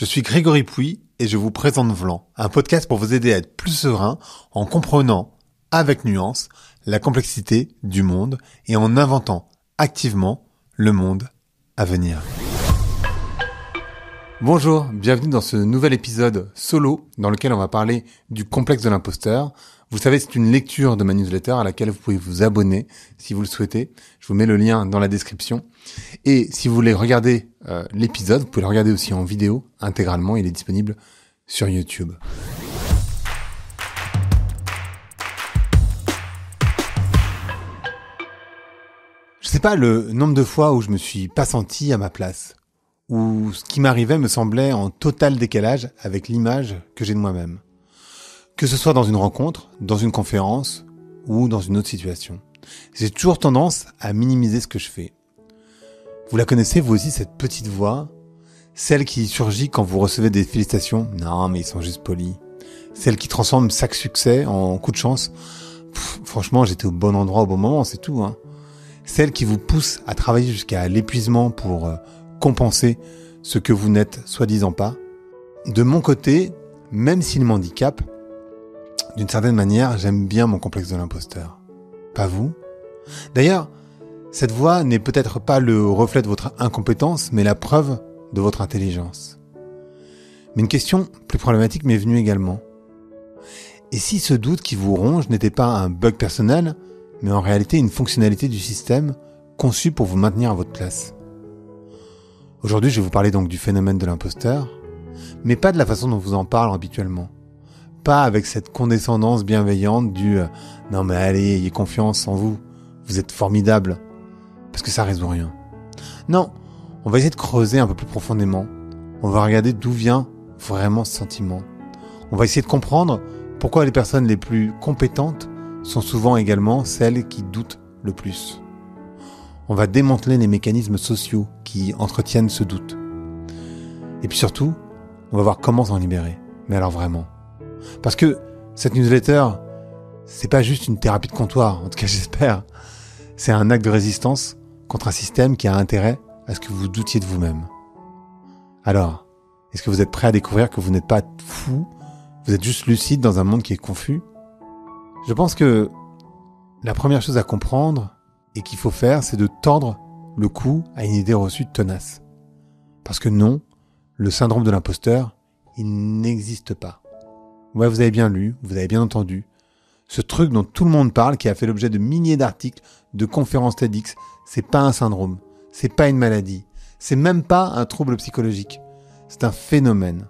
Je suis Grégory Pouy et je vous présente Vlan, un podcast pour vous aider à être plus serein en comprenant, avec nuance, la complexité du monde et en inventant activement le monde à venir. Bonjour, bienvenue dans ce nouvel épisode solo dans lequel on va parler du complexe de l'imposteur. Vous savez, c'est une lecture de ma newsletter à laquelle vous pouvez vous abonner si vous le souhaitez. Je vous mets le lien dans la description. Et si vous voulez regarder l'épisode, vous pouvez le regarder aussi en vidéo intégralement. Il est disponible sur YouTube. Je sais pas le nombre de fois où je me suis pas senti à ma place, où ce qui m'arrivait me semblait en total décalage avec l'image que j'ai de moi-même. Que ce soit dans une rencontre, dans une conférence ou dans une autre situation. J'ai toujours tendance à minimiser ce que je fais. Vous la connaissez vous aussi, cette petite voix, celle qui surgit quand vous recevez des félicitations. Non, mais ils sont juste polis. Celle qui transforme chaque succès en coup de chance. Franchement, j'étais au bon endroit au bon moment, c'est tout. Celle qui vous pousse à travailler jusqu'à l'épuisement pour compenser ce que vous n'êtes soi-disant pas. De mon côté, même s'il m'handicape, d'une certaine manière, j'aime bien mon complexe de l'imposteur. Pas vous ? D'ailleurs, cette voix n'est peut-être pas le reflet de votre incompétence, mais la preuve de votre intelligence. Mais une question plus problématique m'est venue également. Et si ce doute qui vous ronge n'était pas un bug personnel, mais en réalité une fonctionnalité du système conçue pour vous maintenir à votre place ? Aujourd'hui, je vais vous parler donc du phénomène de l'imposteur, mais pas de la façon dont vous en parle habituellement. Pas avec cette condescendance bienveillante du « Non mais allez, ayez confiance en vous, vous êtes formidable », parce que ça résout rien. Non, on va essayer de creuser un peu plus profondément. On va regarder d'où vient vraiment ce sentiment. On va essayer de comprendre pourquoi les personnes les plus compétentes sont souvent également celles qui doutent le plus. On va démanteler les mécanismes sociaux qui entretiennent ce doute. Et puis surtout, on va voir comment s'en libérer. Mais alors vraiment. Parce que cette newsletter, c'est pas juste une thérapie de comptoir, en tout cas j'espère. C'est un acte de résistance contre un système qui a intérêt à ce que vous doutiez de vous-même. Alors, est-ce que vous êtes prêt à découvrir que vous n'êtes pas fou, vous êtes juste lucide dans un monde qui est confus ? Je pense que la première chose à comprendre et qu'il faut faire, c'est de tordre le cou à une idée reçue tenace. Parce que non, le syndrome de l'imposteur, il n'existe pas. Ouais, vous avez bien lu, vous avez bien entendu. Ce truc dont tout le monde parle, qui a fait l'objet de milliers d'articles, de conférences TEDx, c'est pas un syndrome, c'est pas une maladie, c'est même pas un trouble psychologique. C'est un phénomène.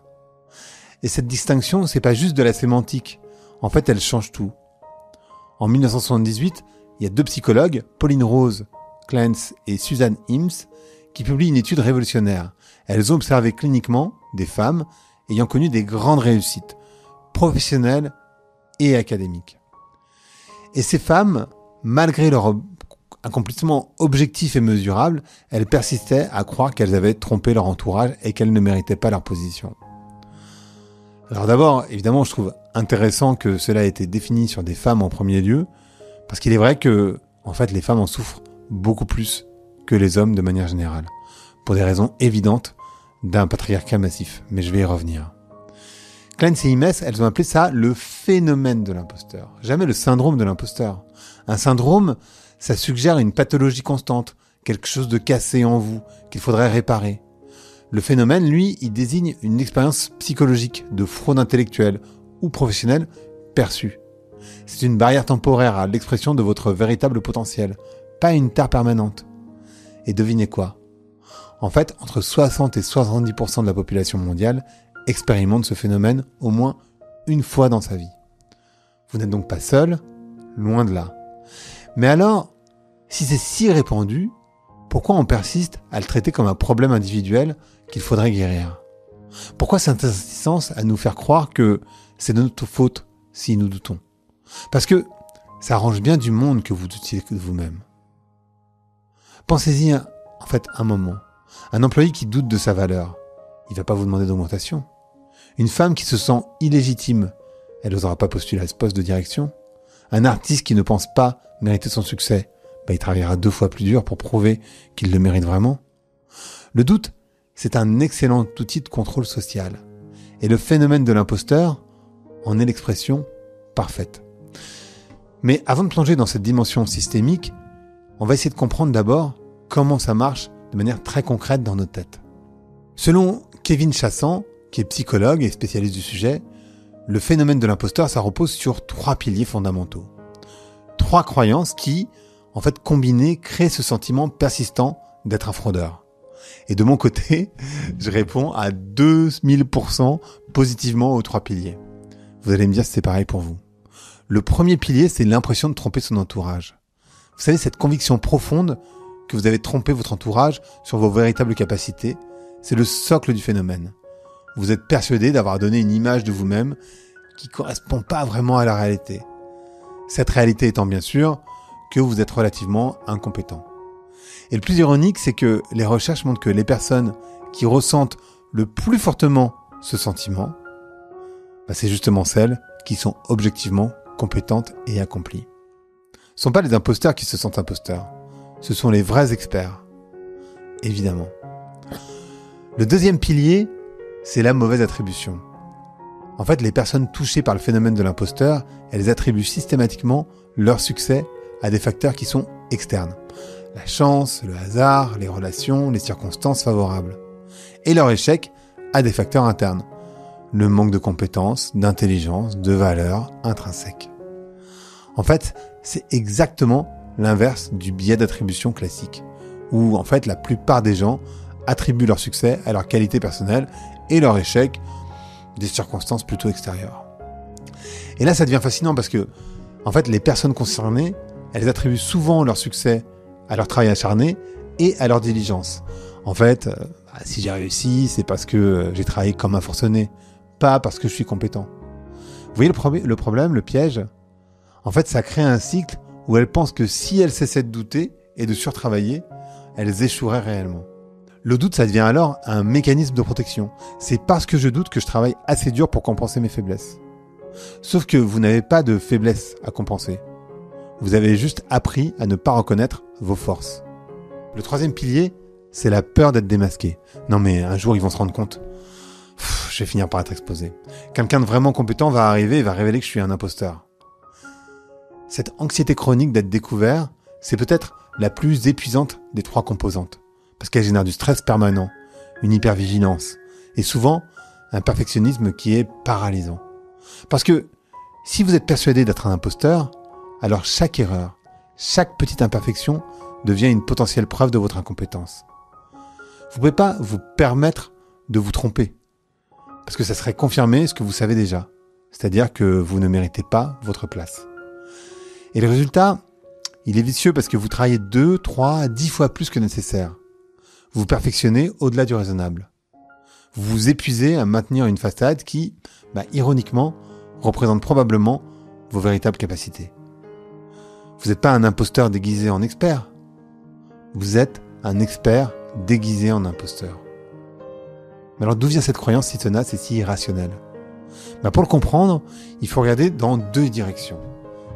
Et cette distinction, c'est pas juste de la sémantique. En fait, elle change tout. En 1978, il y a deux psychologues, Pauline Rose Clance et Suzanne Imes, qui publient une étude révolutionnaire. Elles ont observé cliniquement des femmes ayant connu des grandes réussites, professionnelles et académiques. Et ces femmes, malgré leur accomplissement objectif et mesurable, elles persistaient à croire qu'elles avaient trompé leur entourage et qu'elles ne méritaient pas leur position. Alors d'abord, évidemment, je trouve intéressant que cela ait été défini sur des femmes en premier lieu, parce qu'il est vrai que, en fait, les femmes en souffrent beaucoup plus que les hommes de manière générale, pour des raisons évidentes d'un patriarcat massif, mais je vais y revenir. Clance et Imes, elles ont appelé ça le phénomène de l'imposteur, jamais le syndrome de l'imposteur. Un syndrome, ça suggère une pathologie constante, quelque chose de cassé en vous, qu'il faudrait réparer. Le phénomène, lui, il désigne une expérience psychologique de fraude intellectuelle ou professionnelle perçue. C'est une barrière temporaire à l'expression de votre véritable potentiel, pas une tare permanente. Et devinez quoi ? En fait, entre 60 et 70% de la population mondiale expérimente ce phénomène au moins une fois dans sa vie. Vous n'êtes donc pas seul, loin de là. Mais alors, si c'est si répandu, pourquoi on persiste à le traiter comme un problème individuel qu'il faudrait guérir ? Pourquoi cette insistance à nous faire croire que c'est de notre faute si nous doutons ? Parce que ça arrange bien du monde que vous doutiez de vous-même. Pensez-y en fait un moment. Un employé qui doute de sa valeur, il ne va pas vous demander d'augmentation. Une femme qui se sent illégitime, elle n'osera pas postuler à ce poste de direction. Un artiste qui ne pense pas mériter son succès, il travaillera 2 fois plus dur pour prouver qu'il le mérite vraiment. Le doute, c'est un excellent outil de contrôle social. Et le phénomène de l'imposteur en est l'expression parfaite. Mais avant de plonger dans cette dimension systémique, on va essayer de comprendre d'abord comment ça marche de manière très concrète dans nos têtes. Selon Kevin Chassan, qui est psychologue et spécialiste du sujet, le phénomène de l'imposteur, ça repose sur 3 piliers fondamentaux. 3 croyances qui, en fait, combinées, créent ce sentiment persistant d'être un fraudeur. Et de mon côté, je réponds à 2000% positivement aux 3 piliers. Vous allez me dire si c'est pareil pour vous. Le premier pilier, c'est l'impression de tromper son entourage. Vous savez, cette conviction profonde que vous avez trompé votre entourage sur vos véritables capacités, c'est le socle du phénomène. Vous êtes persuadé d'avoir donné une image de vous-même qui ne correspond pas vraiment à la réalité. Cette réalité étant bien sûr que vous êtes relativement incompétent. Et le plus ironique, c'est que les recherches montrent que les personnes qui ressentent le plus fortement ce sentiment, c'est justement celles qui sont objectivement compétentes et accomplies. Ce ne sont pas les imposteurs qui se sentent imposteurs, ce sont les vrais experts, évidemment. Le deuxième pilier, c'est la mauvaise attribution. En fait, les personnes touchées par le phénomène de l'imposteur, elles attribuent systématiquement leur succès à des facteurs qui sont externes. La chance, le hasard, les relations, les circonstances favorables. Et leur échec à des facteurs internes. Le manque de compétences, d'intelligence, de valeurs intrinsèques. En fait, c'est exactement l'inverse du biais d'attribution classique, où en fait la plupart des gens attribuent leur succès à leur qualité personnelle et leur échec des circonstances plutôt extérieures. Et là, ça devient fascinant parce que, en fait, les personnes concernées, elles attribuent souvent leur succès à leur travail acharné et à leur diligence. En fait, si j'ai réussi, c'est parce que j'ai travaillé comme un forcené, pas parce que je suis compétent. Vous voyez le problème, le piège ? En fait, ça crée un cycle où elles pensent que si elles cessaient de douter et de surtravailler, elles échoueraient réellement. Le doute, ça devient alors un mécanisme de protection. C'est parce que je doute que je travaille assez dur pour compenser mes faiblesses. Sauf que vous n'avez pas de faiblesse à compenser. Vous avez juste appris à ne pas reconnaître vos forces. Le troisième pilier, c'est la peur d'être démasqué. Non mais un jour, ils vont se rendre compte. Je vais finir par être exposé. Quelqu'un de vraiment compétent va arriver et va révéler que je suis un imposteur. Cette anxiété chronique d'être découvert, c'est peut-être la plus épuisante des 3 composantes. Parce qu'elle génère du stress permanent, une hypervigilance, et souvent un perfectionnisme qui est paralysant. Parce que si vous êtes persuadé d'être un imposteur, alors chaque erreur, chaque petite imperfection devient une potentielle preuve de votre incompétence. Vous ne pouvez pas vous permettre de vous tromper, parce que ça serait confirmer ce que vous savez déjà, c'est-à-dire que vous ne méritez pas votre place. Et le résultat, il est vicieux parce que vous travaillez 2, 3, 10 fois plus que nécessaire. Vous vous perfectionnez au-delà du raisonnable. Vous vous épuisez à maintenir une façade qui, ironiquement, représente probablement vos véritables capacités. Vous n'êtes pas un imposteur déguisé en expert. Vous êtes un expert déguisé en imposteur. Mais alors d'où vient cette croyance si tenace et si irrationnelle ? Pour le comprendre, il faut regarder dans 2 directions.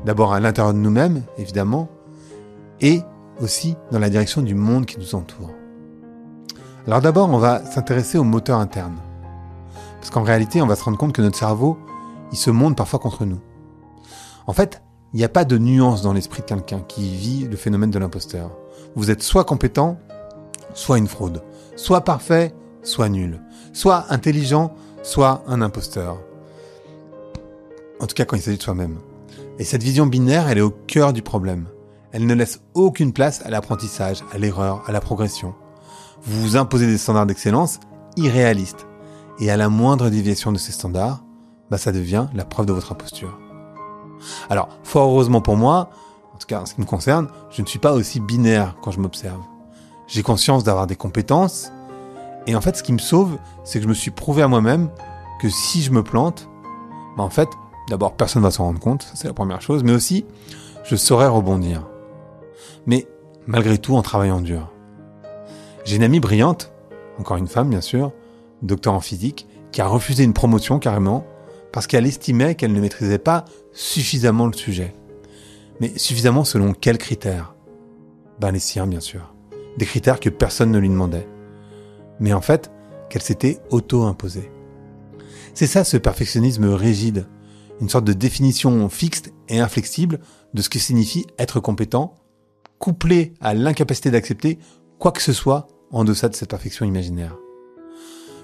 D'abord à l'intérieur de nous-mêmes, évidemment, et aussi dans la direction du monde qui nous entoure. Alors d'abord, on va s'intéresser au moteur interne. Parce qu'en réalité, on va se rendre compte que notre cerveau, il se monte parfois contre nous. En fait, il n'y a pas de nuance dans l'esprit de quelqu'un qui vit le phénomène de l'imposteur. Vous êtes soit compétent, soit une fraude. Soit parfait, soit nul. Soit intelligent, soit un imposteur. En tout cas, quand il s'agit de soi-même. Et cette vision binaire, elle est au cœur du problème. Elle ne laisse aucune place à l'apprentissage, à l'erreur, à la progression. Vous vous imposez des standards d'excellence irréalistes. Et à la moindre déviation de ces standards, ça devient la preuve de votre imposture. Alors, fort heureusement pour moi, en tout cas en ce qui me concerne, je ne suis pas aussi binaire quand je m'observe. J'ai conscience d'avoir des compétences, et en fait, ce qui me sauve, c'est que je me suis prouvé à moi-même que si je me plante, en fait, d'abord, personne ne va s'en rendre compte, ça c'est la première chose, mais aussi, je saurais rebondir. Mais malgré tout, en travaillant dur. J'ai une amie brillante, encore une femme bien sûr, docteur en physique, qui a refusé une promotion carrément, parce qu'elle estimait qu'elle ne maîtrisait pas suffisamment le sujet. Mais suffisamment selon quels critères ? Les siens bien sûr. Des critères que personne ne lui demandait. mais en fait, qu'elle s'était auto-imposée. C'est ça ce perfectionnisme rigide, une sorte de définition fixe et inflexible de ce que signifie être compétent, couplé à l'incapacité d'accepter quoi que ce soit en deçà de cette perfection imaginaire.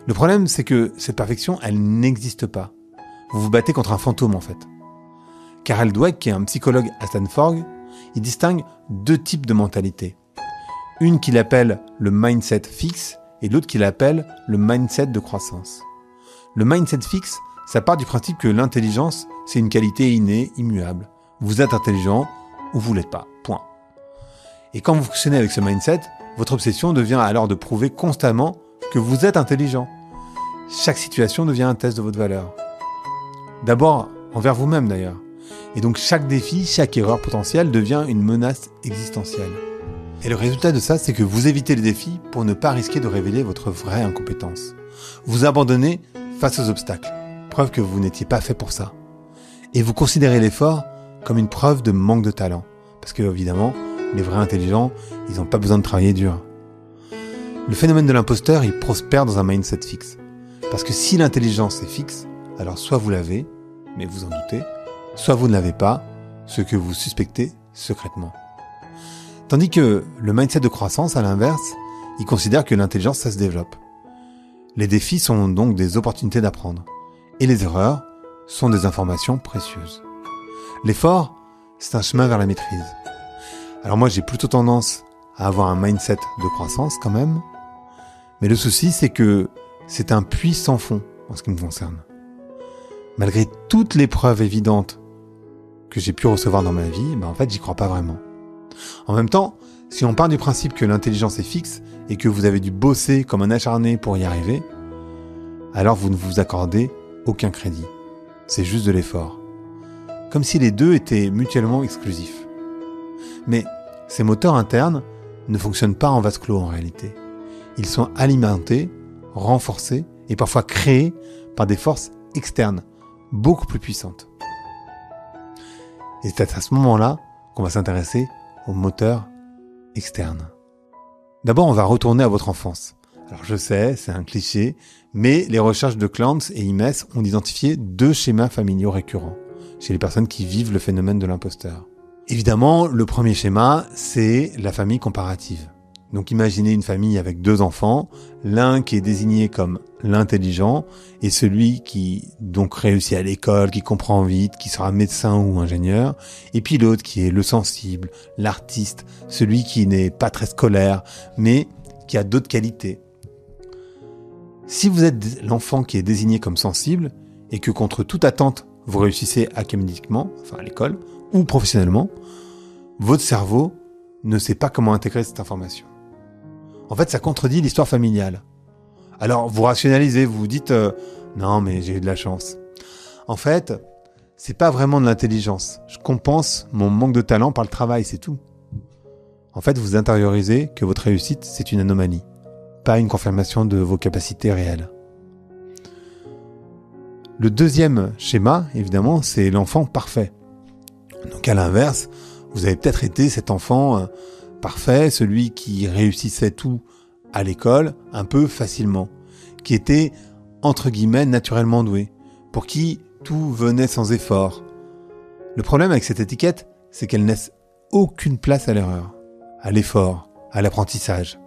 Le problème, c'est que cette perfection, elle n'existe pas. Vous vous battez contre un fantôme, en fait. Carol Dweck, qui est un psychologue à Stanford, il distingue deux types de mentalités. Une qu'il appelle le mindset fixe et l'autre qu'il appelle le mindset de croissance. Le mindset fixe, ça part du principe que l'intelligence, c'est une qualité innée, immuable. Vous êtes intelligent ou vous l'êtes pas. Point. Et quand vous fonctionnez avec ce mindset, votre obsession devient alors de prouver constamment que vous êtes intelligent. Chaque situation devient un test de votre valeur. D'abord, envers vous-même d'ailleurs. Et donc chaque défi, chaque erreur potentielle devient une menace existentielle. Et le résultat de ça, c'est que vous évitez les défis pour ne pas risquer de révéler votre vraie incompétence. Vous abandonnez face aux obstacles, preuve que vous n'étiez pas fait pour ça. Et vous considérez l'effort comme une preuve de manque de talent. Parce que, évidemment, les vrais intelligents, ils n'ont pas besoin de travailler dur. Le phénomène de l'imposteur, il prospère dans un mindset fixe. Parce que si l'intelligence est fixe, alors soit vous l'avez, mais vous en doutez, soit vous ne l'avez pas, ce que vous suspectez secrètement. Tandis que le mindset de croissance, à l'inverse, il considère que l'intelligence, ça se développe. Les défis sont donc des opportunités d'apprendre. Et les erreurs sont des informations précieuses. L'effort, c'est un chemin vers la maîtrise. Alors moi, j'ai plutôt tendance à avoir un mindset de croissance quand même. Mais le souci, c'est que c'est un puits sans fond en ce qui me concerne. Malgré toutes les preuves évidentes que j'ai pu recevoir dans ma vie, en fait, j'y crois pas vraiment. En même temps, si on part du principe que l'intelligence est fixe et que vous avez dû bosser comme un acharné pour y arriver, alors vous ne vous accordez aucun crédit. C'est juste de l'effort. Comme si les deux étaient mutuellement exclusifs. Mais ces moteurs internes ne fonctionnent pas en vase clos en réalité. Ils sont alimentés, renforcés et parfois créés par des forces externes, beaucoup plus puissantes. Et c'est à ce moment-là qu'on va s'intéresser aux moteurs externes. D'abord, on va retourner à votre enfance. Alors je sais, c'est un cliché, mais les recherches de Clance et Imes ont identifié deux schémas familiaux récurrents chez les personnes qui vivent le phénomène de l'imposteur. Évidemment, le premier schéma, c'est la famille comparative. Donc imaginez une famille avec deux enfants, l'un qui est désigné comme l'intelligent et celui qui donc réussit à l'école, qui comprend vite, qui sera médecin ou ingénieur, et puis l'autre qui est le sensible, l'artiste, celui qui n'est pas très scolaire, mais qui a d'autres qualités. Si vous êtes l'enfant qui est désigné comme sensible et que contre toute attente, vous réussissez académiquement, enfin à l'école, ou professionnellement, votre cerveau ne sait pas comment intégrer cette information. En fait, ça contredit l'histoire familiale. Alors, vous rationalisez, vous vous dites non, mais j'ai eu de la chance. En fait, c'est pas vraiment de l'intelligence. Je compense mon manque de talent par le travail, c'est tout. En fait, vous intériorisez que votre réussite, c'est une anomalie, pas une confirmation de vos capacités réelles. Le deuxième schéma, évidemment, c'est l'enfant parfait. Donc à l'inverse, vous avez peut-être été cet enfant parfait, celui qui réussissait tout à l'école un peu facilement, qui était entre guillemets naturellement doué, pour qui tout venait sans effort. Le problème avec cette étiquette, c'est qu'elle laisse aucune place à l'erreur, à l'effort, à l'apprentissage.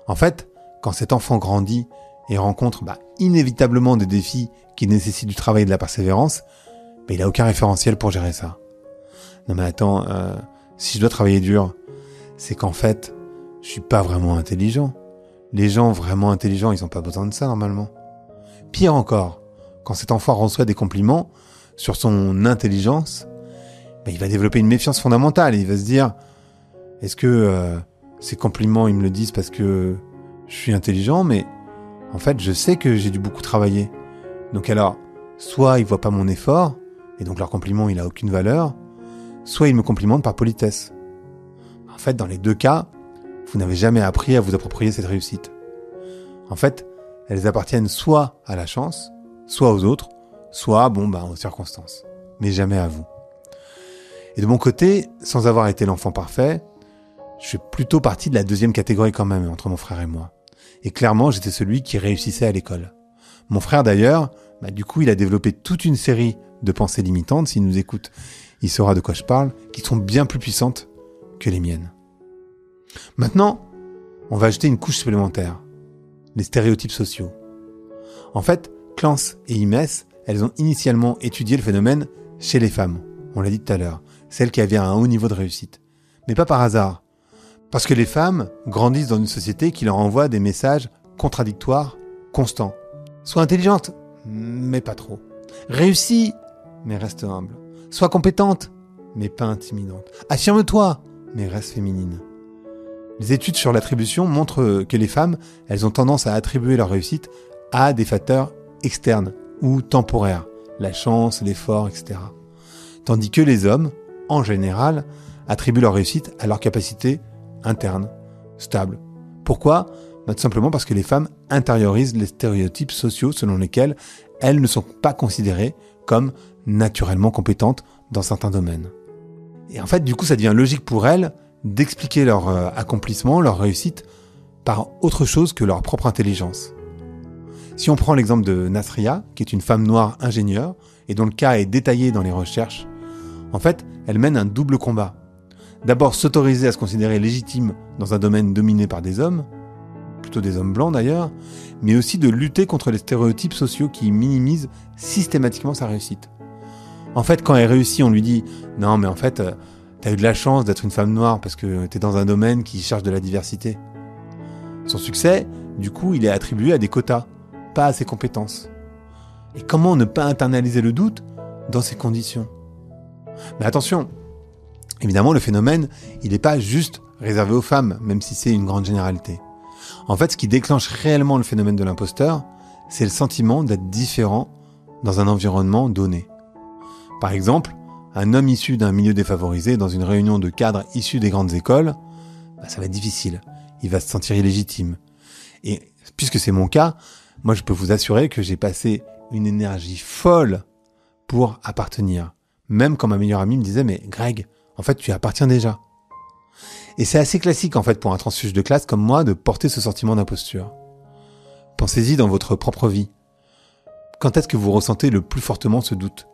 En fait, quand cet enfant grandit et rencontre inévitablement des défis qui nécessitent du travail et de la persévérance, il n'a aucun référentiel pour gérer ça. Non mais attends, si je dois travailler dur, c'est qu'en fait, je suis pas vraiment intelligent. Les gens vraiment intelligents, ils ont pas besoin de ça normalement. Pire encore, quand cet enfant reçoit des compliments sur son intelligence, il va développer une méfiance fondamentale et il va se dire, est-ce que ces compliments, ils me le disent parce que je suis intelligent, mais en fait, je sais que j'ai dû beaucoup travailler. Donc alors, soit ils voient pas mon effort, et donc leur compliment, il a aucune valeur, soit ils me complimentent par politesse. En fait, dans les deux cas, vous n'avez jamais appris à vous approprier cette réussite. En fait, elles appartiennent soit à la chance, soit aux autres, soit aux circonstances, mais jamais à vous. Et de mon côté, sans avoir été l'enfant parfait, je suis plutôt parti de la deuxième catégorie quand même, entre mon frère et moi. Et clairement, j'étais celui qui réussissait à l'école. Mon frère d'ailleurs, du coup, il a développé toute une série de pensées limitantes. S'il nous écoute, il saura de quoi je parle, qui sont bien plus puissantes que les miennes. Maintenant, on va ajouter une couche supplémentaire. Les stéréotypes sociaux. En fait, Clance et Imes, elles ont initialement étudié le phénomène chez les femmes. On l'a dit tout à l'heure. Celles qui avaient un haut niveau de réussite. Mais pas par hasard. Parce que les femmes grandissent dans une société qui leur envoie des messages contradictoires, constants. Sois intelligente, mais pas trop. Réussis, mais reste humble. Sois compétente, mais pas intimidante. Affirme-toi, mais reste féminine. Les études sur l'attribution montrent que les femmes, elles ont tendance à attribuer leur réussite à des facteurs externes ou temporaires, la chance, l'effort, etc. Tandis que les hommes, en général, attribuent leur réussite à leur capacité interne, stable. Pourquoi ? Tout simplement parce que les femmes intériorisent les stéréotypes sociaux selon lesquels elles ne sont pas considérées comme naturellement compétentes dans certains domaines. Et en fait, du coup, ça devient logique pour elles d'expliquer leur accomplissement, leur réussite, par autre chose que leur propre intelligence. Si on prend l'exemple de Nasria, qui est une femme noire ingénieure, et dont le cas est détaillé dans les recherches, en fait, elle mène un double combat. D'abord, s'autoriser à se considérer légitime dans un domaine dominé par des hommes, plutôt des hommes blancs d'ailleurs, mais aussi de lutter contre les stéréotypes sociaux qui minimisent systématiquement sa réussite. En fait, quand elle réussit, on lui dit « Non, mais en fait, t'as eu de la chance d'être une femme noire parce que t'es dans un domaine qui cherche de la diversité. » Son succès, du coup, il est attribué à des quotas, pas à ses compétences. Et comment ne pas internaliser le doute dans ces conditions ? Mais attention, évidemment, le phénomène, il n'est pas juste réservé aux femmes, même si c'est une grande généralité. En fait, ce qui déclenche réellement le phénomène de l'imposteur, c'est le sentiment d'être différent dans un environnement donné. Par exemple, un homme issu d'un milieu défavorisé dans une réunion de cadres issus des grandes écoles, ça va être difficile. Il va se sentir illégitime. Et puisque c'est mon cas, moi je peux vous assurer que j'ai passé une énergie folle pour appartenir. Même quand ma meilleure amie me disait « Mais Greg, en fait tu appartiens déjà ». Et c'est assez classique en fait pour un transfuge de classe comme moi de porter ce sentiment d'imposture. Pensez-y dans votre propre vie. Quand est-ce que vous ressentez le plus fortement ce doute ?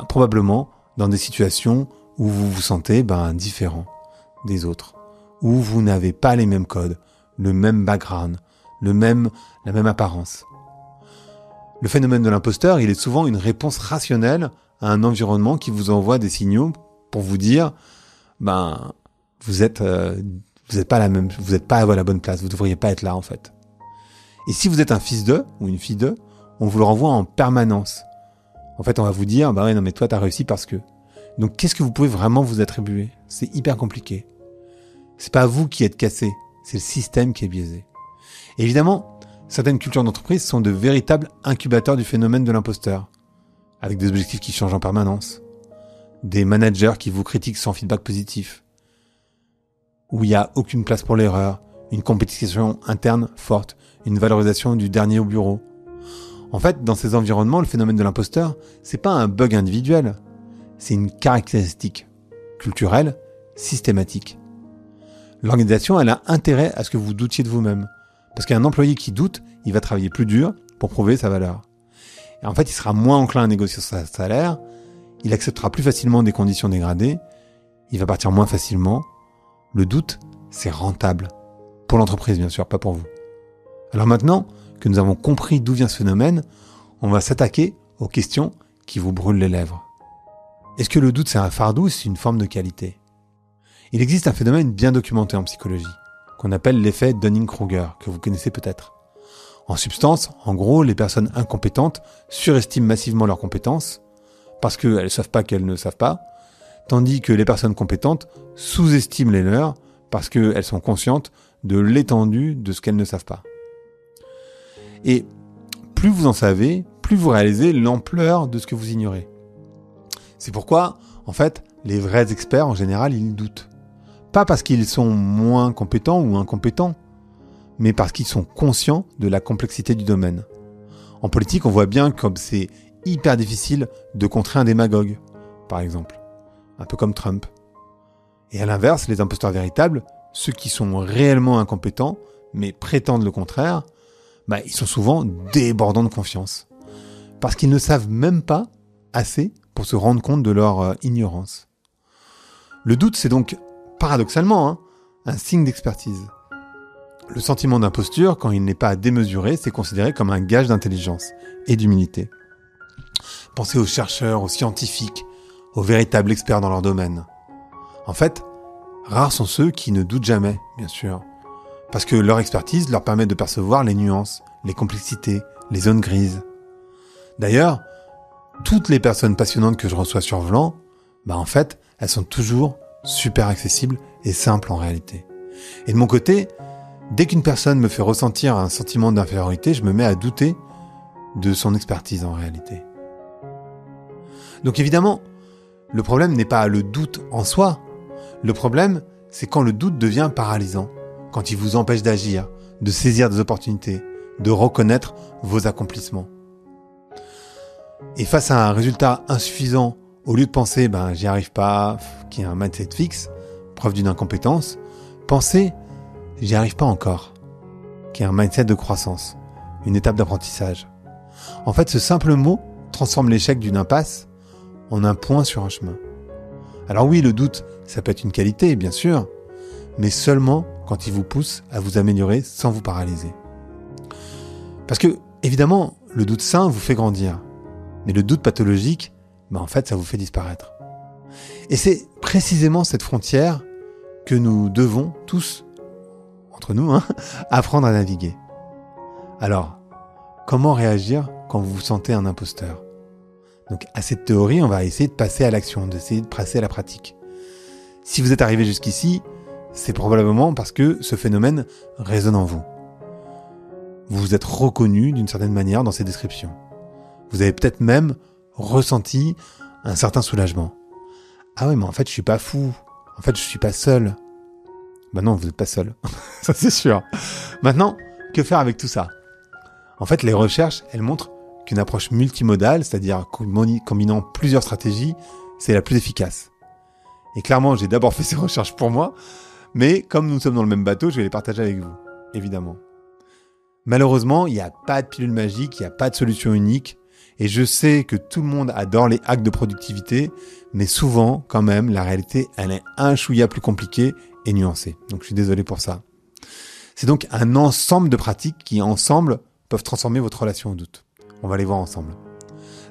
Probablement dans des situations où vous vous sentez différent des autres, où vous n'avez pas les mêmes codes, le même background, la même apparence. Le phénomène de l'imposteur, il est souvent une réponse rationnelle à un environnement qui vous envoie des signaux pour vous dire vous êtes pas à la bonne place, vous devriez pas être là en fait. Et si vous êtes un fils d'eux ou une fille d'eux, on vous le renvoie en permanence. En fait, on va vous dire ouais, non mais toi t'as réussi parce que. Donc qu'est-ce que vous pouvez vraiment vous attribuer ? C'est hyper compliqué. C'est pas vous qui êtes cassé, c'est le système qui est biaisé. Et évidemment, certaines cultures d'entreprise sont de véritables incubateurs du phénomène de l'imposteur, avec des objectifs qui changent en permanence, des managers qui vous critiquent sans feedback positif, où il n'y a aucune place pour l'erreur, une compétition interne forte, une valorisation du dernier au bureau. En fait, dans ces environnements, le phénomène de l'imposteur, c'est pas un bug individuel, c'est une caractéristique culturelle, systématique. L'organisation, elle a intérêt à ce que vous doutiez de vous-même. Parce qu'un employé qui doute, il va travailler plus dur pour prouver sa valeur. Et en fait, il sera moins enclin à négocier son salaire, il acceptera plus facilement des conditions dégradées, il va partir moins facilement. Le doute, c'est rentable. Pour l'entreprise, bien sûr, pas pour vous. Alors maintenant que nous avons compris d'où vient ce phénomène, on va s'attaquer aux questions qui vous brûlent les lèvres. Est-ce que le doute, c'est un fardeau ou c'est une forme de qualité ? Il existe un phénomène bien documenté en psychologie, qu'on appelle l'effet Dunning-Kruger, que vous connaissez peut-être. En substance, en gros, les personnes incompétentes surestiment massivement leurs compétences, parce qu'elles ne savent pas qu'elles ne savent pas, tandis que les personnes compétentes sous-estiment les leurs, parce qu'elles sont conscientes de l'étendue de ce qu'elles ne savent pas. Et plus vous en savez, plus vous réalisez l'ampleur de ce que vous ignorez. C'est pourquoi, en fait, les vrais experts, en général, ils doutent. Pas parce qu'ils sont moins compétents ou incompétents, mais parce qu'ils sont conscients de la complexité du domaine. En politique, on voit bien comme c'est hyper difficile de contrer un démagogue, par exemple. Un peu comme Trump. Et à l'inverse, les imposteurs véritables, ceux qui sont réellement incompétents, mais prétendent le contraire, ils sont souvent débordants de confiance. Parce qu'ils ne savent même pas assez pour se rendre compte de leur ignorance. Le doute, c'est donc, paradoxalement, un signe d'expertise. Le sentiment d'imposture, quand il n'est pas démesuré, c'est considéré comme un gage d'intelligence et d'humilité. Pensez aux chercheurs, aux scientifiques, aux véritables experts dans leur domaine. En fait, rares sont ceux qui ne doutent jamais, bien sûr, parce que leur expertise leur permet de percevoir les nuances, les complexités, les zones grises. D'ailleurs, toutes les personnes passionnantes que je reçois sur Vlan, en fait, elles sont toujours super accessibles et simples en réalité. Et de mon côté, dès qu'une personne me fait ressentir un sentiment d'infériorité, je me mets à douter de son expertise en réalité. Donc évidemment, le problème n'est pas le doute en soi. Le problème, c'est quand le doute devient paralysant, quand il vous empêche d'agir, de saisir des opportunités, de reconnaître vos accomplissements. Et face à un résultat insuffisant, au lieu de penser « j'y arrive pas », qui est un mindset fixe, preuve d'une incompétence, pensez « j'y arrive pas encore », qui est un mindset de croissance, une étape d'apprentissage. En fait, ce simple mot transforme l'échec d'une impasse en un point sur un chemin. Alors oui, le doute, ça peut être une qualité, bien sûr, mais seulement quand il vous pousse à vous améliorer sans vous paralyser. Parce que, évidemment, le doute sain vous fait grandir, mais le doute pathologique, en fait, ça vous fait disparaître. Et c'est précisément cette frontière que nous devons tous, entre nous, apprendre à naviguer. Alors, comment réagir quand vous vous sentez un imposteur ? Donc, à cette théorie, on va essayer de passer à l'action, d'essayer de passer à la pratique. Si vous êtes arrivé jusqu'ici, c'est probablement parce que ce phénomène résonne en vous. Vous vous êtes reconnu d'une certaine manière dans ces descriptions. Vous avez peut-être même ressenti un certain soulagement. Ah ouais, mais en fait, je suis pas fou. En fait, je suis pas seul. Non, vous n'êtes pas seul. Ça, c'est sûr. Maintenant, que faire avec tout ça ? En fait, les recherches, elles montrent qu'une approche multimodale, c'est-à-dire combinant plusieurs stratégies, c'est la plus efficace. Et clairement, j'ai d'abord fait ces recherches pour moi, mais comme nous sommes dans le même bateau, je vais les partager avec vous, évidemment. Malheureusement, il n'y a pas de pilule magique, il n'y a pas de solution unique, et je sais que tout le monde adore les hacks de productivité, mais souvent, quand même, la réalité, elle est un chouïa plus compliquée et nuancée. Donc je suis désolé pour ça. C'est donc un ensemble de pratiques qui, ensemble, peuvent transformer votre relation au doute. On va les voir ensemble.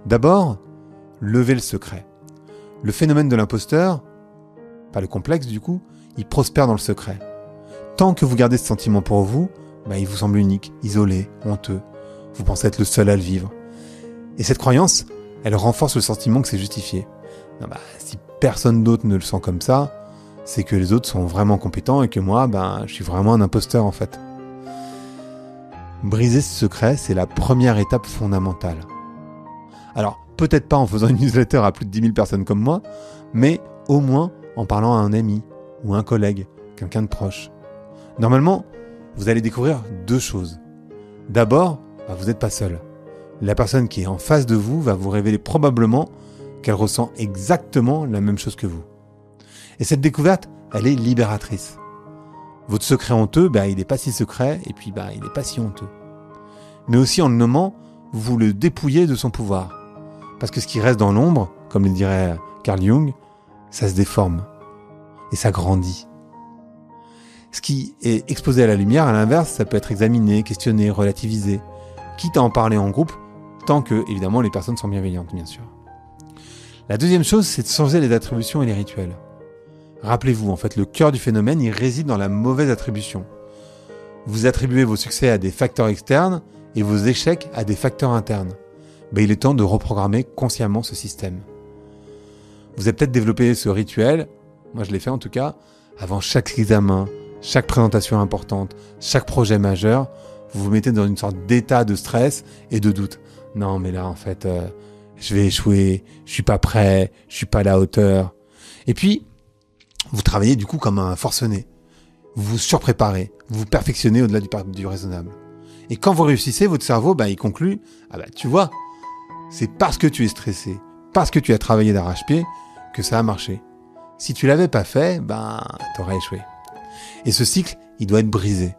D'abord, levez le secret. Le phénomène de l'imposteur, pas le complexe du coup, il prospère dans le secret. Tant que vous gardez ce sentiment pour vous, il vous semble unique, isolé, honteux. Vous pensez être le seul à le vivre. Et cette croyance, elle renforce le sentiment que c'est justifié. Si personne d'autre ne le sent comme ça, c'est que les autres sont vraiment compétents et que moi, je suis vraiment un imposteur en fait. Briser ce secret, c'est la première étape fondamentale. Alors, peut-être pas en faisant une newsletter à plus de 10 000 personnes comme moi, mais au moins en parlant à un ami ou un collègue, quelqu'un de proche. Normalement, vous allez découvrir deux choses. D'abord, vous n'êtes pas seul. La personne qui est en face de vous va vous révéler probablement qu'elle ressent exactement la même chose que vous. Et cette découverte, elle est libératrice. Votre secret honteux, il n'est pas si secret, et puis il n'est pas si honteux. Mais aussi en le nommant, vous le dépouillez de son pouvoir. Parce que ce qui reste dans l'ombre, comme le dirait Carl Jung, ça se déforme. Et ça grandit. Ce qui est exposé à la lumière, à l'inverse, ça peut être examiné, questionné, relativisé, quitte à en parler en groupe, tant que, évidemment, les personnes sont bienveillantes, bien sûr. La deuxième chose, c'est de changer les attributions et les rituels. Rappelez-vous, en fait, le cœur du phénomène, il réside dans la mauvaise attribution. Vous attribuez vos succès à des facteurs externes et vos échecs à des facteurs internes. Il est temps de reprogrammer consciemment ce système. Vous avez peut-être développé ce rituel, moi je l'ai fait en tout cas, avant chaque examen, chaque présentation importante, chaque projet majeur, vous vous mettez dans une sorte d'état de stress et de doute. Non mais là en fait, je vais échouer, je suis pas prêt, je suis pas à la hauteur. Et puis, vous travaillez du coup comme un forcené. Vous vous surpréparez, vous vous perfectionnez au-delà du raisonnable. Et quand vous réussissez, votre cerveau, il conclut, tu vois, c'est parce que tu es stressé, parce que tu as travaillé d'arrache-pied, que ça a marché. Si tu l'avais pas fait, t'aurais échoué. Et ce cycle, il doit être brisé.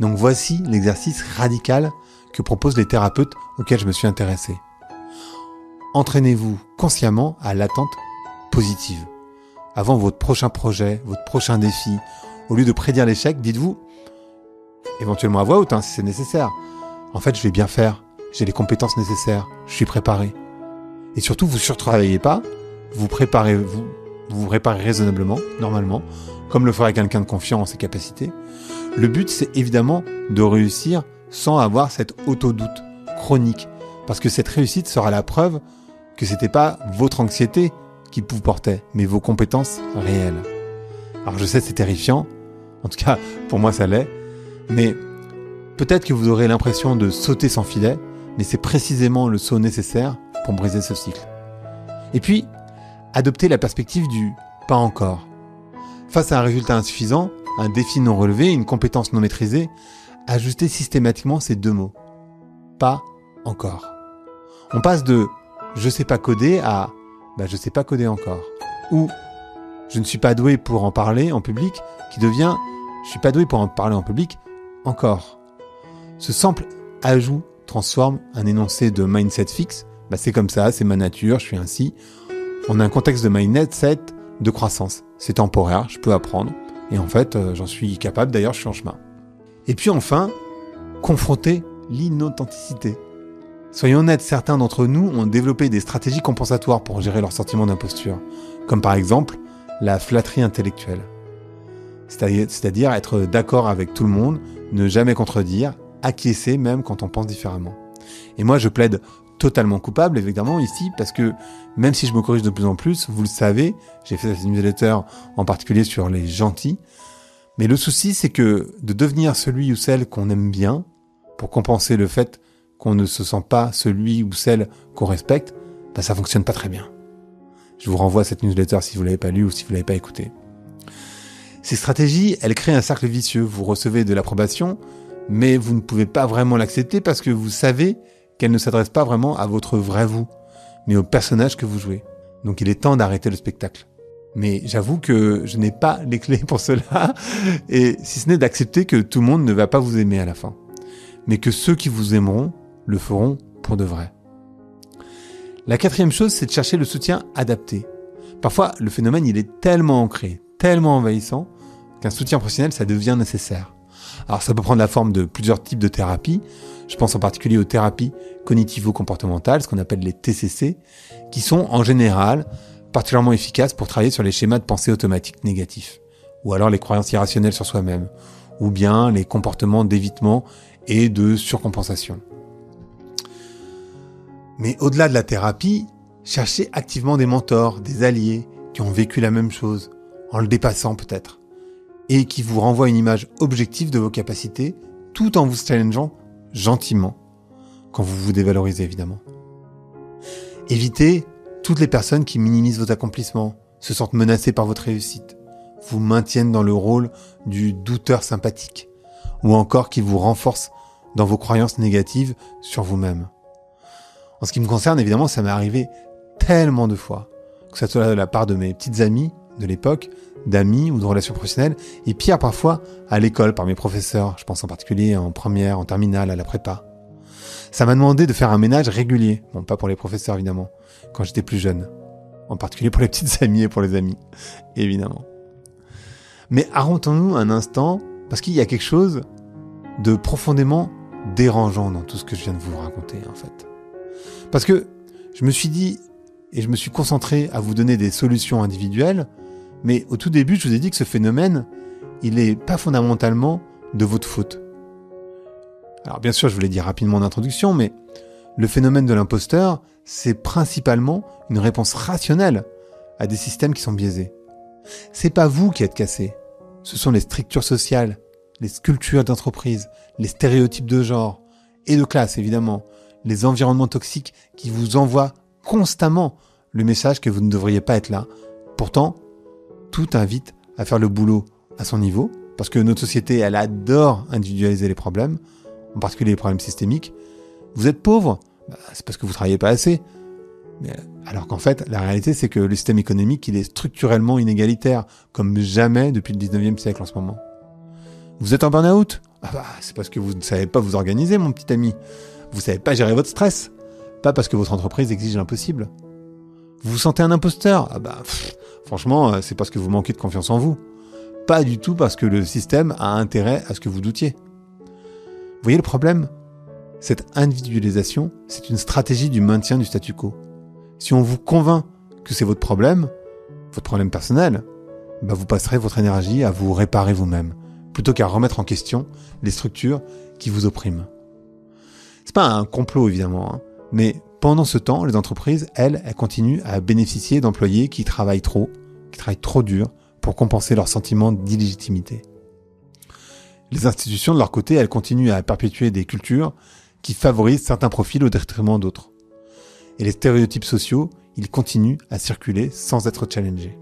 Donc voici l'exercice radical que proposent les thérapeutes auxquels je me suis intéressé. Entraînez-vous consciemment à l'attente positive. Avant votre prochain projet, votre prochain défi, au lieu de prédire l'échec, dites-vous, éventuellement à voix haute si c'est nécessaire, en fait je vais bien faire, j'ai les compétences nécessaires, je suis préparé. Et surtout, vous ne surtravaillez pas, vous vous réparez raisonnablement, normalement, comme le ferait quelqu'un de confiant en ses capacités. Le but, c'est évidemment de réussir sans avoir cet auto-doute chronique, parce que cette réussite sera la preuve que c'était pas votre anxiété qui vous portait, mais vos compétences réelles. Alors je sais, c'est terrifiant, en tout cas pour moi ça l'est, mais peut-être que vous aurez l'impression de sauter sans filet, mais c'est précisément le saut nécessaire pour briser ce cycle. Et puis, adoptez la perspective du « pas encore ». Face à un résultat insuffisant, un défi non relevé, une compétence non maîtrisée, ajustez systématiquement ces deux mots. Pas encore. On passe de « je sais pas coder » à « je sais pas coder encore » ou « je ne suis pas doué pour en parler en public » qui devient « je suis pas doué pour en parler en public encore ». Ce simple ajout transforme un énoncé de mindset fixe. C'est comme ça, c'est ma nature, je suis ainsi. On a un contexte de mindset de croissance. C'est temporaire, je peux apprendre. Et en fait, j'en suis capable, d'ailleurs, je suis en chemin. Et puis enfin, confronter l'inauthenticité. Soyons honnêtes, certains d'entre nous ont développé des stratégies compensatoires pour gérer leur sentiment d'imposture. Comme par exemple, la flatterie intellectuelle. C'est-à-dire être d'accord avec tout le monde, ne jamais contredire, acquiescer même quand on pense différemment. Et moi, je plaide totalement coupable, évidemment, ici, parce que même si je me corrige de plus en plus, vous le savez, j'ai fait cette newsletter en particulier sur les gentils, mais le souci, c'est que de devenir celui ou celle qu'on aime bien, pour compenser le fait qu'on ne se sent pas celui ou celle qu'on respecte, ça fonctionne pas très bien. Je vous renvoie à cette newsletter si vous l'avez pas lu ou si vous l'avez pas écouté. Ces stratégies, elles créent un cercle vicieux. Vous recevez de l'approbation, mais vous ne pouvez pas vraiment l'accepter parce que vous savez qu'elle ne s'adresse pas vraiment à votre vrai vous, mais au personnage que vous jouez. Donc il est temps d'arrêter le spectacle. Mais j'avoue que je n'ai pas les clés pour cela, et si ce n'est d'accepter que tout le monde ne va pas vous aimer à la fin, mais que ceux qui vous aimeront le feront pour de vrai. La quatrième chose, c'est de chercher le soutien adapté. Parfois, le phénomène, il est tellement ancré, tellement envahissant, qu'un soutien professionnel, ça devient nécessaire. Alors ça peut prendre la forme de plusieurs types de thérapies. Je pense en particulier aux thérapies cognitivo-comportementales, ce qu'on appelle les TCC, qui sont en général particulièrement efficaces pour travailler sur les schémas de pensée automatiques négatifs, ou alors les croyances irrationnelles sur soi-même, ou bien les comportements d'évitement et de surcompensation. Mais au-delà de la thérapie, cherchez activement des mentors, des alliés qui ont vécu la même chose, en le dépassant peut-être, et qui vous renvoient une image objective de vos capacités, tout en vous challengeant gentiment, quand vous vous dévalorisez évidemment. Évitez toutes les personnes qui minimisent vos accomplissements, se sentent menacées par votre réussite, vous maintiennent dans le rôle du douteur sympathique, ou encore qui vous renforcent dans vos croyances négatives sur vous-même. En ce qui me concerne, évidemment, ça m'est arrivé tellement de fois, que ce soit de la part de mes petites amies de l'époque, d'amis ou de relations professionnelles, et pire parfois à l'école par mes professeurs, je pense en particulier en première, en terminale, à la prépa. Ça m'a demandé de faire un ménage régulier, bon pas pour les professeurs évidemment, quand j'étais plus jeune, en particulier pour les petites amies et pour les amis, évidemment. Mais arrêtons-nous un instant, parce qu'il y a quelque chose de profondément dérangeant dans tout ce que je viens de vous raconter en fait. Parce que je me suis dit, et je me suis concentré à vous donner des solutions individuelles, mais au tout début, je vous ai dit que ce phénomène, il n'est pas fondamentalement de votre faute. Alors bien sûr, je vous l'ai dit rapidement en introduction, mais le phénomène de l'imposteur, c'est principalement une réponse rationnelle à des systèmes qui sont biaisés. C'est pas vous qui êtes cassé, ce sont les structures sociales, les cultures d'entreprise, les stéréotypes de genre et de classe évidemment, les environnements toxiques qui vous envoient constamment le message que vous ne devriez pas être là. Pourtant, tout invite à faire le boulot à son niveau, parce que notre société, elle adore individualiser les problèmes, en particulier les problèmes systémiques. Vous êtes pauvre, c'est parce que vous travaillez pas assez. Mais, alors qu'en fait, la réalité, c'est que le système économique, il est structurellement inégalitaire, comme jamais depuis le 19e siècle en ce moment. Vous êtes en burn-out ? Ah bah, c'est parce que vous ne savez pas vous organiser, mon petit ami. Vous savez pas gérer votre stress. Pas parce que votre entreprise exige l'impossible. Vous vous sentez un imposteur? Ah bah, franchement, c'est parce que vous manquez de confiance en vous. Pas du tout parce que le système a intérêt à ce que vous doutiez. Vous voyez le problème? Cette individualisation, c'est une stratégie du maintien du statu quo. Si on vous convainc que c'est votre problème personnel, bah vous passerez votre énergie à vous réparer vous-même, plutôt qu'à remettre en question les structures qui vous oppriment. C'est pas un complot évidemment, hein, mais pendant ce temps, les entreprises, elles continuent à bénéficier d'employés qui travaillent trop dur pour compenser leur sentiment d'illégitimité. Les institutions, de leur côté, elles continuent à perpétuer des cultures qui favorisent certains profils au détriment d'autres. Et les stéréotypes sociaux, ils continuent à circuler sans être challengés.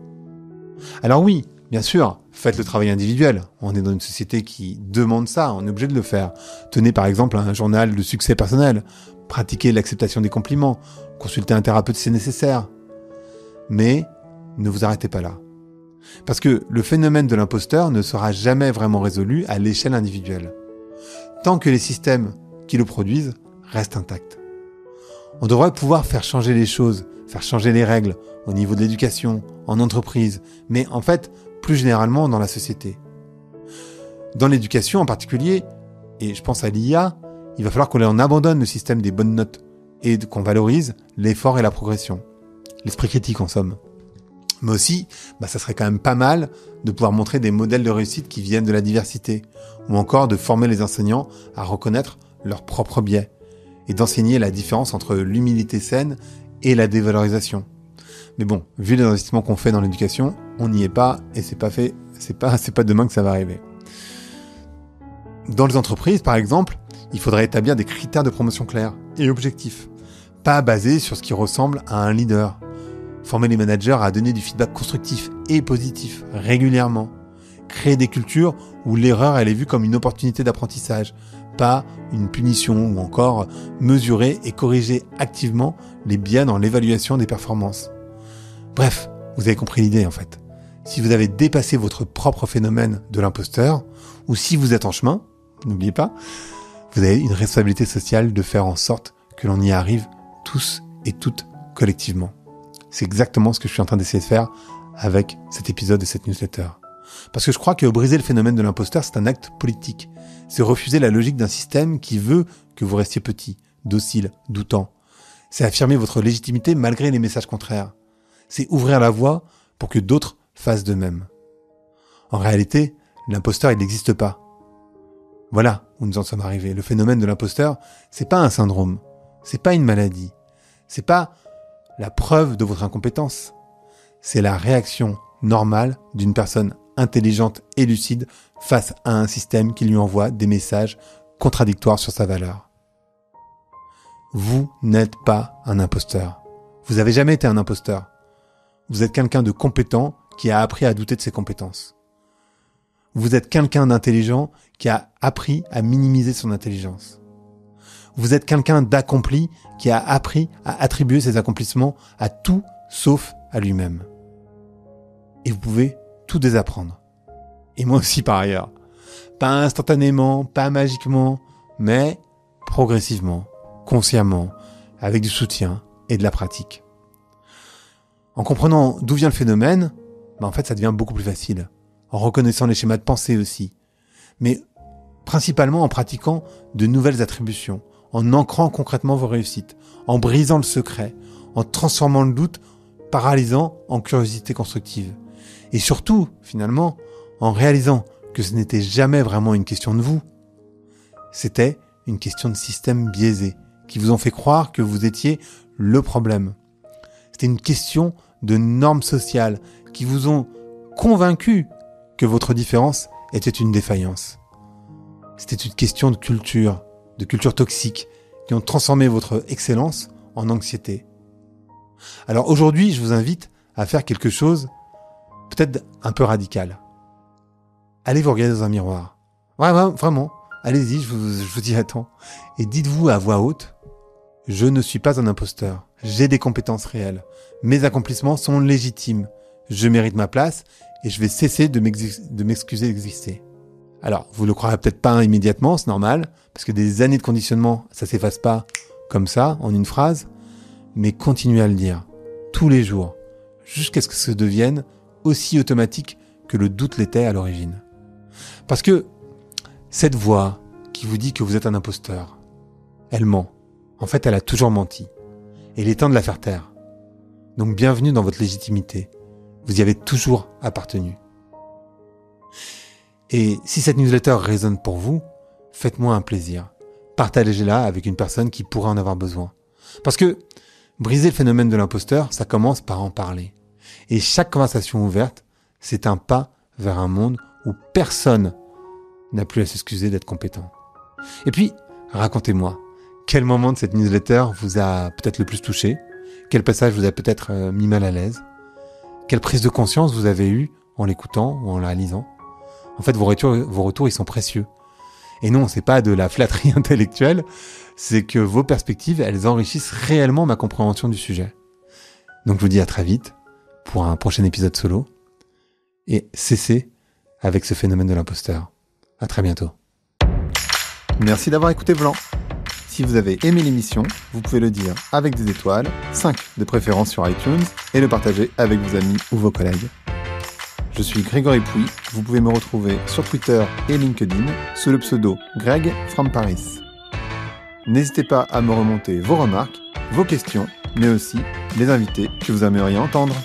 Alors oui, bien sûr, faites le travail individuel. On est dans une société qui demande ça, on est obligé de le faire. Tenez par exemple un journal de succès personnel, pratiquez l'acceptation des compliments, consultez un thérapeute si c'est nécessaire. Mais ne vous arrêtez pas là. Parce que le phénomène de l'imposteur ne sera jamais vraiment résolu à l'échelle individuelle, tant que les systèmes qui le produisent restent intacts. On devrait pouvoir faire changer les choses, faire changer les règles au niveau de l'éducation, en entreprise, mais en fait, plus généralement dans la société. Dans l'éducation en particulier, et je pense à l'IA, il va falloir qu'on en abandonne le système des bonnes notes et qu'on valorise l'effort et la progression. L'esprit critique en somme. Mais aussi, ça serait quand même pas mal de pouvoir montrer des modèles de réussite qui viennent de la diversité, ou encore de former les enseignants à reconnaître leurs propres biais, et d'enseigner la différence entre l'humilité saine et la dévalorisation. Mais bon, vu les investissements qu'on fait dans l'éducation, on n'y est pas, et c'est pas demain que ça va arriver. Dans les entreprises, par exemple, il faudrait établir des critères de promotion clairs et objectifs, pas basés sur ce qui ressemble à un leader. Former les managers à donner du feedback constructif et positif régulièrement. Créer des cultures où l'erreur elle est vue comme une opportunité d'apprentissage, pas une punition, ou encore mesurer et corriger activement les biais dans l'évaluation des performances. Bref, vous avez compris l'idée en fait. Si vous avez dépassé votre propre phénomène de l'imposteur, ou si vous êtes en chemin, n'oubliez pas, vous avez une responsabilité sociale de faire en sorte que l'on y arrive tous et toutes collectivement. C'est exactement ce que je suis en train d'essayer de faire avec cet épisode et cette newsletter. Parce que je crois que briser le phénomène de l'imposteur, c'est un acte politique. C'est refuser la logique d'un système qui veut que vous restiez petit, docile, doutant. C'est affirmer votre légitimité malgré les messages contraires. C'est ouvrir la voie pour que d'autres fassent de même. En réalité, l'imposteur, il n'existe pas. Voilà où nous en sommes arrivés. Le phénomène de l'imposteur, c'est pas un syndrome. C'est pas une maladie. C'est pas la preuve de votre incompétence. C'est la réaction normale d'une personne intelligente et lucide face à un système qui lui envoie des messages contradictoires sur sa valeur. Vous n'êtes pas un imposteur. Vous n'avez jamais été un imposteur. Vous êtes quelqu'un de compétent qui a appris à douter de ses compétences. Vous êtes quelqu'un d'intelligent qui a appris à minimiser son intelligence. Vous êtes quelqu'un d'accompli qui a appris à attribuer ses accomplissements à tout sauf à lui-même. Et vous pouvez tout désapprendre. Et moi aussi par ailleurs. Pas instantanément, pas magiquement, mais progressivement, consciemment, avec du soutien et de la pratique. En comprenant d'où vient le phénomène, en fait ça devient beaucoup plus facile. En reconnaissant les schémas de pensée aussi. Mais principalement en pratiquant de nouvelles attributions, en ancrant concrètement vos réussites, en brisant le secret, en transformant le doute paralysant en curiosité constructive. Et surtout, finalement, en réalisant que ce n'était jamais vraiment une question de vous. C'était une question de système biaisé, qui vous ont fait croire que vous étiez le problème. C'était une question de normes sociales, qui vous ont convaincu que votre différence était une défaillance. C'était une question de culture toxique, qui ont transformé votre excellence en anxiété. Alors aujourd'hui, je vous invite à faire quelque chose peut-être un peu radical. Allez vous regarder dans un miroir. Ouais, vraiment, allez-y, je vous y attends. Et dites-vous à voix haute, je ne suis pas un imposteur, j'ai des compétences réelles, mes accomplissements sont légitimes, je mérite ma place et je vais cesser de m'excuser d'exister. Alors, vous le croirez peut-être pas immédiatement, c'est normal, parce que des années de conditionnement, ça s'efface pas comme ça, en une phrase, mais continuez à le dire, tous les jours, jusqu'à ce que ça devienne aussi automatique que le doute l'était à l'origine. Parce que cette voix qui vous dit que vous êtes un imposteur, elle ment. En fait, elle a toujours menti. Et il est temps de la faire taire. Donc bienvenue dans votre légitimité. Vous y avez toujours appartenu. Et si cette newsletter résonne pour vous, faites-moi un plaisir. Partagez-la avec une personne qui pourrait en avoir besoin. Parce que briser le phénomène de l'imposteur, ça commence par en parler. Et chaque conversation ouverte, c'est un pas vers un monde où personne n'a plus à s'excuser d'être compétent. Et puis, racontez-moi, quel moment de cette newsletter vous a peut-être le plus touché? Quel passage vous a peut-être mis mal à l'aise? Quelle prise de conscience vous avez eue en l'écoutant ou en la lisant? En fait, vos retours, ils sont précieux. Et non, c'est pas de la flatterie intellectuelle, c'est que vos perspectives, elles enrichissent réellement ma compréhension du sujet. Donc je vous dis à très vite pour un prochain épisode solo. Et cessez avec ce phénomène de l'imposteur. À très bientôt. Merci d'avoir écouté Blanc. Si vous avez aimé l'émission, vous pouvez le dire avec des étoiles, 5 de préférence sur iTunes, et le partager avec vos amis ou vos collègues. Je suis Grégory Pouy, vous pouvez me retrouver sur Twitter et LinkedIn sous le pseudo Greg from Paris. N'hésitez pas à me remonter vos remarques, vos questions, mais aussi les invités que vous aimeriez entendre.